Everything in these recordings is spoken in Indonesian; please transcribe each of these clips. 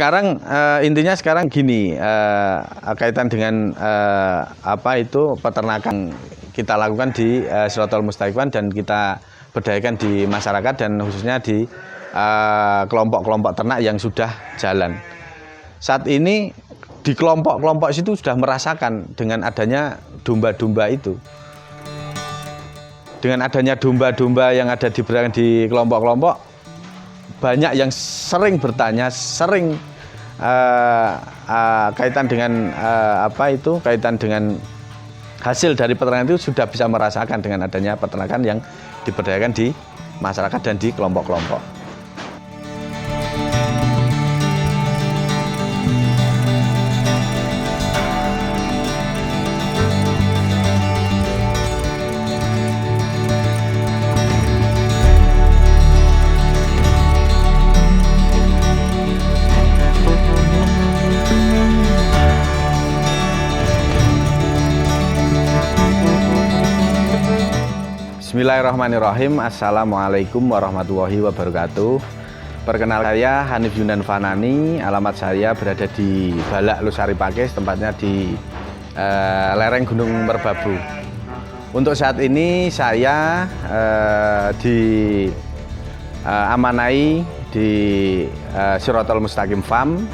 sekarang intinya sekarang gini, kaitan dengan peternakan kita lakukan di Shirathul Mustaqim dan kita berdayakan di masyarakat dan khususnya di kelompok-kelompok ternak yang sudah jalan. Saat ini di kelompok-kelompok itu sudah merasakan dengan adanya domba-domba itu. Dengan adanya domba-domba yang ada di kelompok-kelompok, banyak yang sering bertanya, sering kaitan dengan kaitan dengan hasil dari peternakan itu sudah bisa merasakan dengan adanya peternakan yang diberdayakan di masyarakat dan di kelompok-kelompok. Bismillahirrahmanirrahim. Assalamualaikum warahmatullahi wabarakatuh. Perkenalkan, saya Hanif Yunan Fanani. Alamat saya berada di Balak Losari Pakis, tempatnya di lereng Gunung Merbabu. Untuk saat ini saya amanai di Shirathul Mustaqim Farm,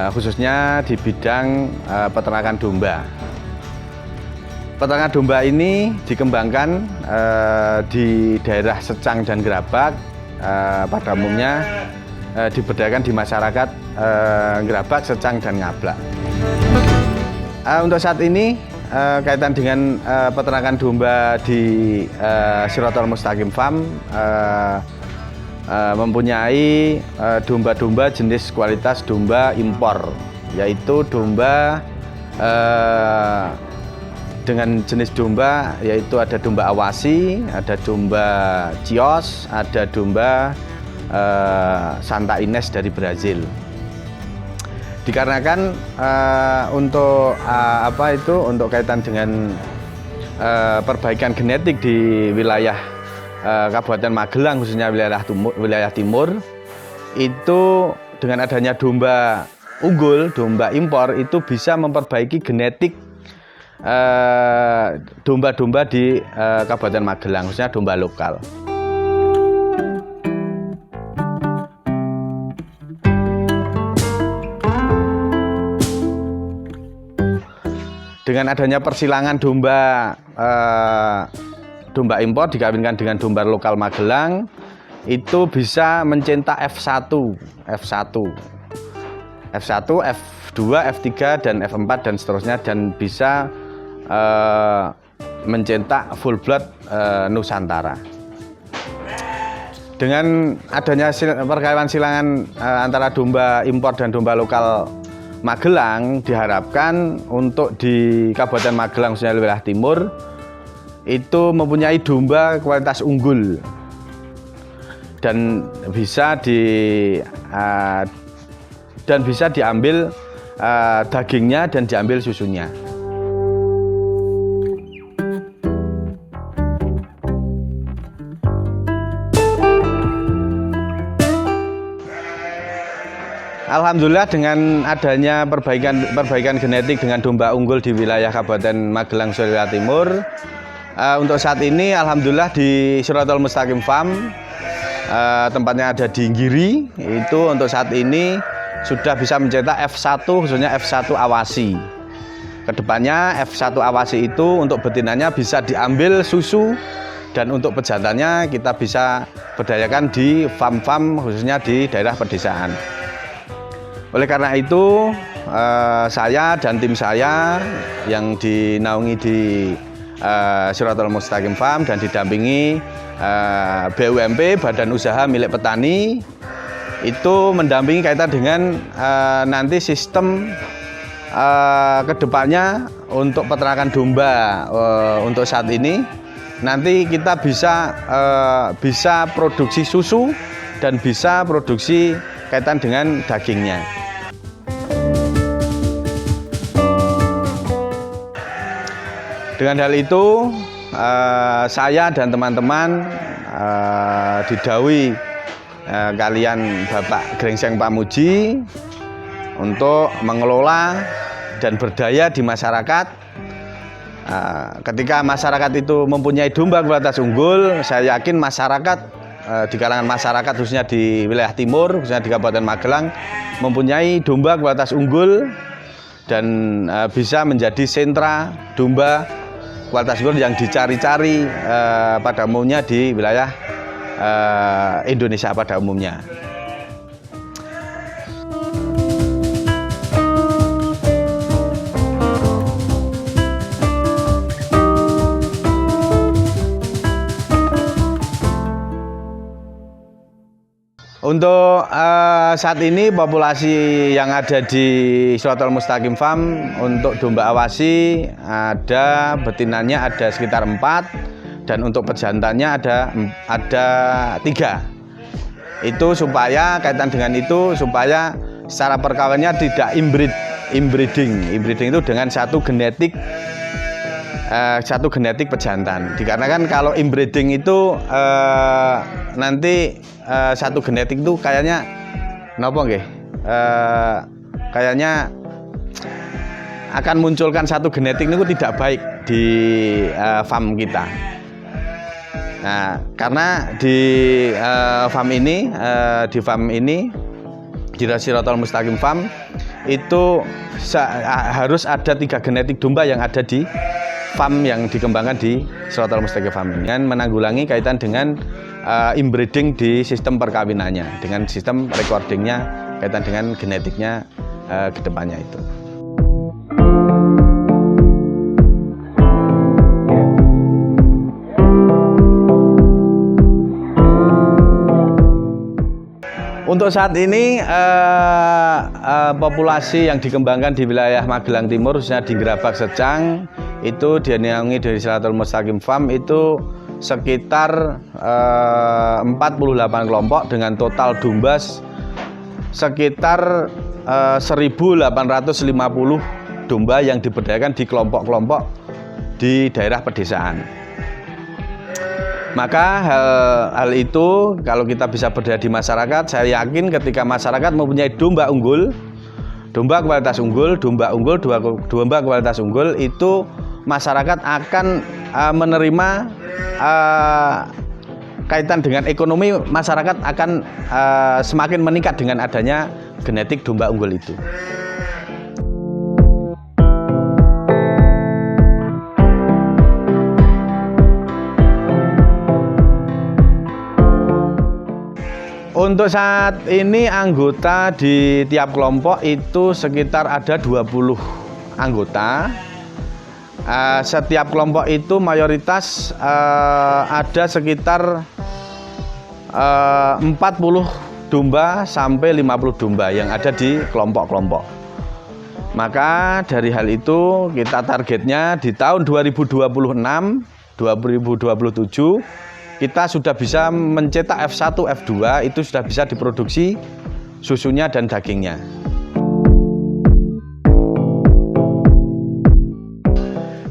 khususnya di bidang peternakan domba. Peternakan domba ini dikembangkan di daerah Secang dan Gerabak, pada umumnya diberdayakan di masyarakat Gerabak, Secang, dan Ngablak. Untuk saat ini kaitan dengan peternakan domba di Shirathul Mustaqim Farm mempunyai domba-domba jenis kualitas domba impor, yaitu domba dengan jenis domba yaitu ada domba Awasi, ada domba Chios, ada domba Santa Ines dari Brazil. Dikarenakan untuk kaitan dengan perbaikan genetik di wilayah Kabupaten Magelang, khususnya wilayah timur, itu dengan adanya domba unggul, domba impor itu bisa memperbaiki genetik domba-domba di Kabupaten Magelang, khususnya domba lokal. Dengan adanya persilangan domba impor dikawinkan dengan domba lokal Magelang, itu bisa mencetak F1, F2, F3, dan F4 dan seterusnya, dan bisa mencetak full blood Nusantara. Dengan adanya perkawinan silangan antara domba impor dan domba lokal Magelang, diharapkan untuk di Kabupaten Magelang, khususnya wilayah timur, itu mempunyai domba kualitas unggul dan bisa diambil dagingnya dan diambil susunya. Alhamdulillah dengan adanya perbaikan genetik dengan domba unggul di wilayah Kabupaten Magelang, Sulawesi Timur, untuk saat ini alhamdulillah di Shirathul Mustaqim Farm, tempatnya ada di Giri, itu untuk saat ini sudah bisa mencetak F1, khususnya F1 Awasi. Kedepannya F1 Awasi itu untuk betinanya bisa diambil susu, dan untuk pejantannya kita bisa berdayakan di farm-farm, khususnya di daerah pedesaan. Oleh karena itu, saya dan tim saya yang dinaungi di Shirathul Mustaqim Farm dan didampingi BUMP, Badan Usaha Milik Petani, itu mendampingi kaitan dengan nanti sistem kedepannya untuk peternakan domba. Untuk saat ini nanti kita bisa produksi susu dan bisa produksi kaitan dengan dagingnya. Dengan hal itu, saya dan teman-teman didhawuhi kalian Bapak Grengseng Pamuji untuk mengelola dan berdaya di masyarakat. Ketika masyarakat itu mempunyai domba kualitas unggul, saya yakin masyarakat di kalangan masyarakat khususnya di wilayah timur, khususnya di Kabupaten Magelang, mempunyai domba kualitas unggul dan bisa menjadi sentra domba kualitas unggul yang dicari-cari pada umumnya di wilayah Indonesia pada umumnya. Untuk saat ini populasi yang ada di Shirathul Mustaqim Farm untuk domba awasi ada betinanya ada sekitar 4 dan untuk pejantannya ada 3. Itu supaya kaitan dengan itu supaya secara perkawinannya tidak inbreeding. Inbreeding itu dengan satu genetik pejantan. Dikarenakan kalau inbreeding itu nanti satu genetik itu kayaknya kayaknya akan munculkan satu genetik itu tidak baik di farm kita. Nah, karena di farm ini di Shirathul Mustaqim Farm itu harus ada 3 genetik domba yang ada di farm yang dikembangkan di Shirathul Mustaqim Farm ini, dan menanggulangi kaitan dengan inbreeding di sistem perkawinannya, dengan sistem recordingnya kaitan dengan genetiknya ke depannya itu. Untuk saat ini populasi yang dikembangkan di wilayah Magelang Timur, khususnya di Gerabak Secang, itu dinaungi dari Shirathul Mustaqim Farm itu sekitar 48 kelompok dengan total domba sekitar 1.850 domba yang diberdayakan di kelompok-kelompok di daerah pedesaan. Maka hal itu kalau kita bisa berdaya di masyarakat, saya yakin ketika masyarakat mempunyai domba unggul, domba kualitas unggul, domba kualitas unggul, itu masyarakat akan menerima kaitan dengan ekonomi, masyarakat akan semakin meningkat dengan adanya genetik domba unggul itu. Untuk saat ini anggota di tiap kelompok itu sekitar ada 20 anggota. Setiap kelompok itu mayoritas ada sekitar 40 domba sampai 50 domba yang ada di kelompok-kelompok. Maka dari hal itu kita targetnya di tahun 2026, 2027 kita sudah bisa mencetak F1, F2, itu sudah bisa diproduksi susunya dan dagingnya.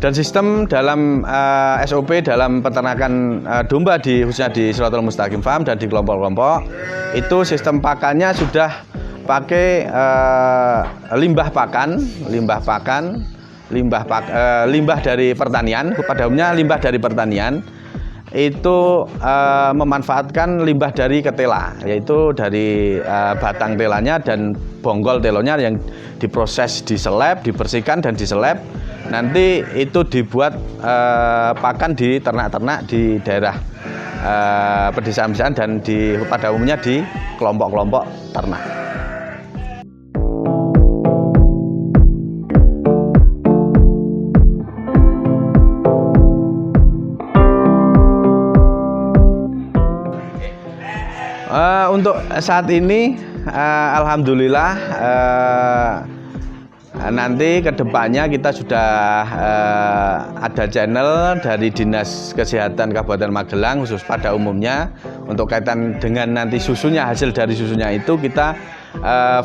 Dan sistem dalam SOP dalam peternakan domba khususnya di Shirathul Mustaqim Farm dan di kelompok-kelompok itu sistem pakannya sudah pakai limbah dari pertanian. Pada umumnya limbah dari pertanian itu memanfaatkan limbah dari ketela, yaitu dari batang telanya dan bonggol telonya yang diproses, diseleb, dibersihkan dan diseleb. Nanti itu dibuat pakan di ternak-ternak di daerah pedesaan-pedesaan dan pada umumnya di kelompok-kelompok ternak. Untuk saat ini alhamdulillah nanti kedepannya kita sudah ada channel dari Dinas Kesehatan Kabupaten Magelang khusus pada umumnya untuk kaitan dengan nanti susunya, hasil dari susunya itu kita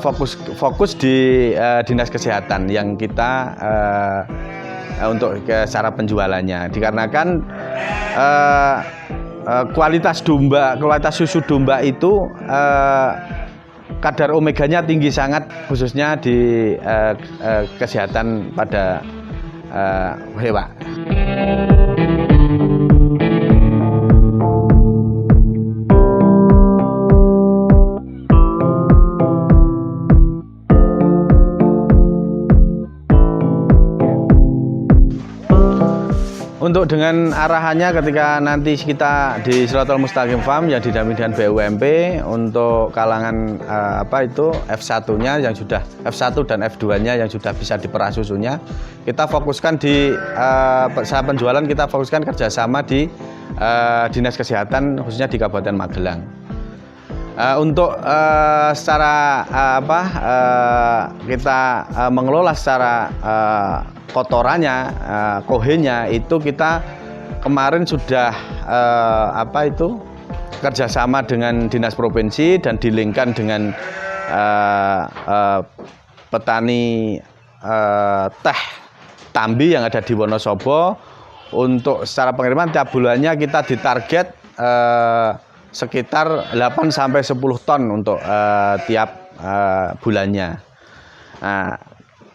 fokus di Dinas Kesehatan yang kita untuk cara penjualannya, dikarenakan kualitas susu domba itu kadar omeganya tinggi sangat, khususnya di kesehatan pada hewan. Untuk dengan arahannya ketika nanti kita di Siratal Mustaqim Farm yang didampingi dengan BUMP untuk kalangan F1-nya yang sudah F1 dan F2-nya yang sudah bisa diperah susunya, kita fokuskan di saat penjualan kita fokuskan kerjasama di Dinas Kesehatan khususnya di Kabupaten Magelang. Untuk secara kita mengelola secara kotorannya, kohenya itu kita kemarin sudah kerjasama dengan dinas provinsi dan dilingkan dengan petani teh Tambi yang ada di Wonosobo. Untuk secara pengiriman tiap bulannya kita ditarget sekitar 8-10 ton untuk tiap bulannya. Nah,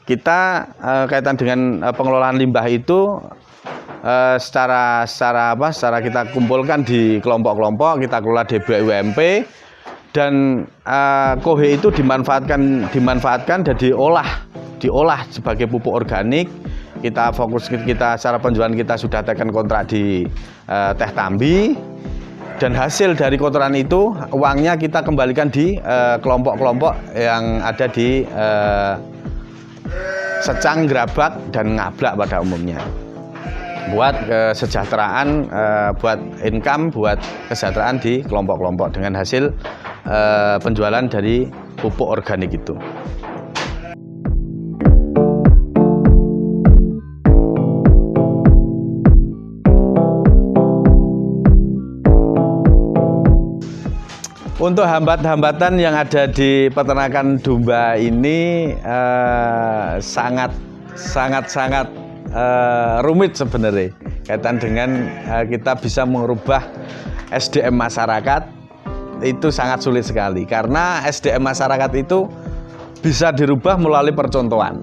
kita kaitan dengan pengelolaan limbah itu secara kita kumpulkan di kelompok-kelompok, kita kelola di BUMP dan kohe itu dimanfaatkan dan diolah sebagai pupuk organik. Kita secara penjualan kita sudah tekan kontrak di Teh Tambi. Dan hasil dari kotoran itu uangnya kita kembalikan di kelompok-kelompok yang ada di Secang, Grabak, dan Ngablak pada umumnya. Buat kesejahteraan, buat income, buat kesejahteraan di kelompok-kelompok dengan hasil penjualan dari pupuk organik itu. Untuk hambatan yang ada di peternakan domba ini sangat rumit sebenarnya kaitan dengan kita bisa mengubah SDM masyarakat itu sangat sulit sekali karena SDM masyarakat itu bisa dirubah melalui percontohan.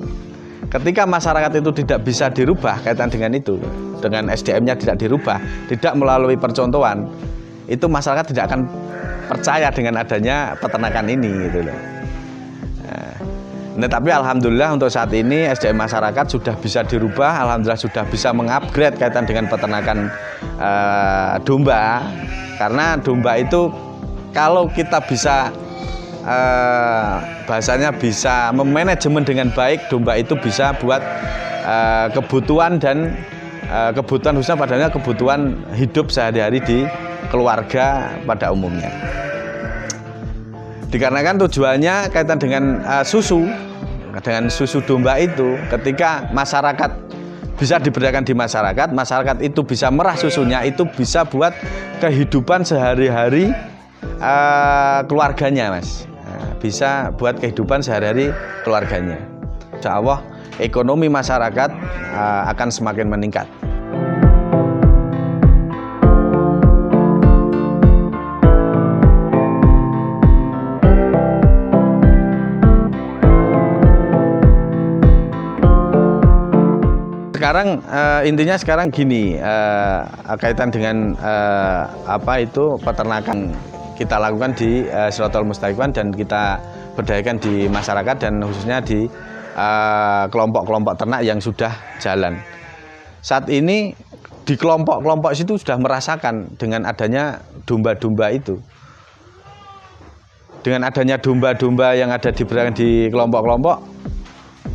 Ketika masyarakat itu tidak bisa dirubah kaitan dengan itu, dengan SDM-nya tidak dirubah, tidak melalui percontohan, itu masyarakat tidak akan percaya dengan adanya peternakan ini gitu loh. Nah, tapi alhamdulillah untuk saat ini SDM masyarakat sudah bisa dirubah, alhamdulillah sudah bisa mengupgrade kaitan dengan peternakan domba. Karena domba itu kalau kita bisa bahasanya bisa memanajemen dengan baik, domba itu bisa buat kebutuhan dan kebutuhan khususnya padanya kebutuhan hidup sehari-hari di keluarga pada umumnya. Dikarenakan tujuannya kaitan dengan susu domba itu, ketika masyarakat bisa diberdayakan di masyarakat itu bisa merah susunya, itu bisa buat kehidupan sehari-hari keluarganya, Mas. Bisa buat kehidupan sehari-hari keluarganya. Insya Allah ekonomi masyarakat akan semakin meningkat. Sekarang intinya sekarang gini, kaitan dengan peternakan kita lakukan di Siratal Mustaqim dan kita berdayakan di masyarakat dan khususnya di kelompok-kelompok ternak yang sudah jalan. Saat ini di kelompok-kelompok situ sudah merasakan dengan adanya domba-domba itu. Dengan adanya domba-domba yang ada di kelompok-kelompok,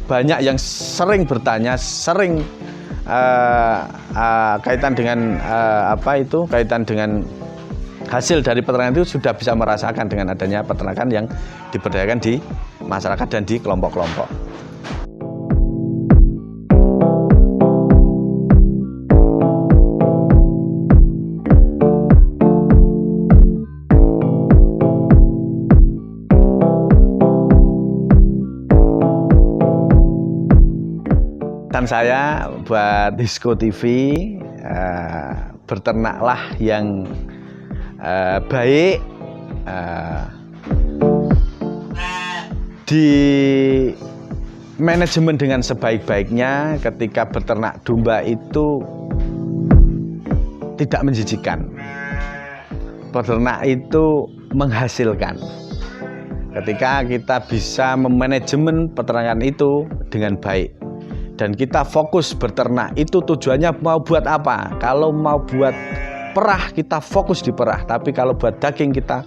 banyak yang sering bertanya, kaitan dengan kaitan dengan hasil dari peternakan itu sudah bisa merasakan dengan adanya peternakan yang diberdayakan di masyarakat dan di kelompok-kelompok. Pesan saya buat Disko TV, beternaklah yang baik, di manajemen dengan sebaik-baiknya. Ketika beternak domba itu tidak menjijikan, peternak itu menghasilkan. Ketika kita bisa memanajemen peternakan itu dengan baik dan kita fokus beternak, itu tujuannya mau buat apa? Kalau mau buat perah, kita fokus di perah, tapi kalau buat daging, kita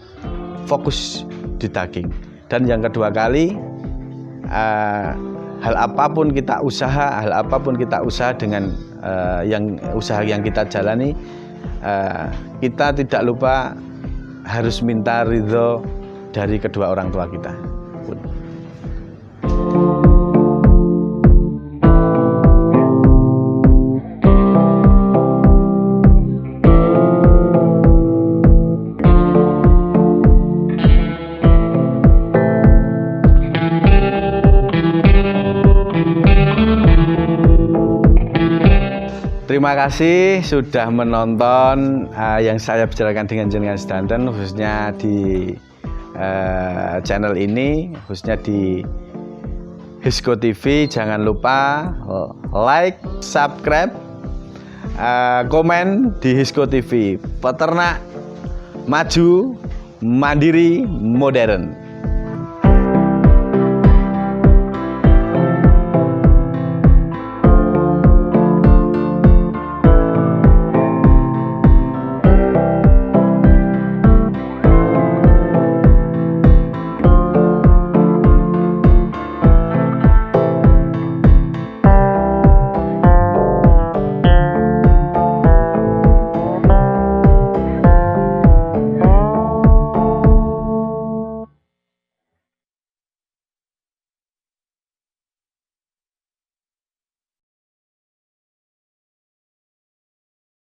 fokus di daging. Dan yang kedua kali, hal apapun kita usaha dengan usaha yang kita jalani, kita tidak lupa harus minta ridho dari kedua orang tua kita. Terima kasih sudah menonton yang saya bicarakan dengan jenengan sedanten, khususnya di channel ini, khususnya di Hisco TV. Jangan lupa like, subscribe, komen di Hisco TV. Peternak maju, mandiri, modern.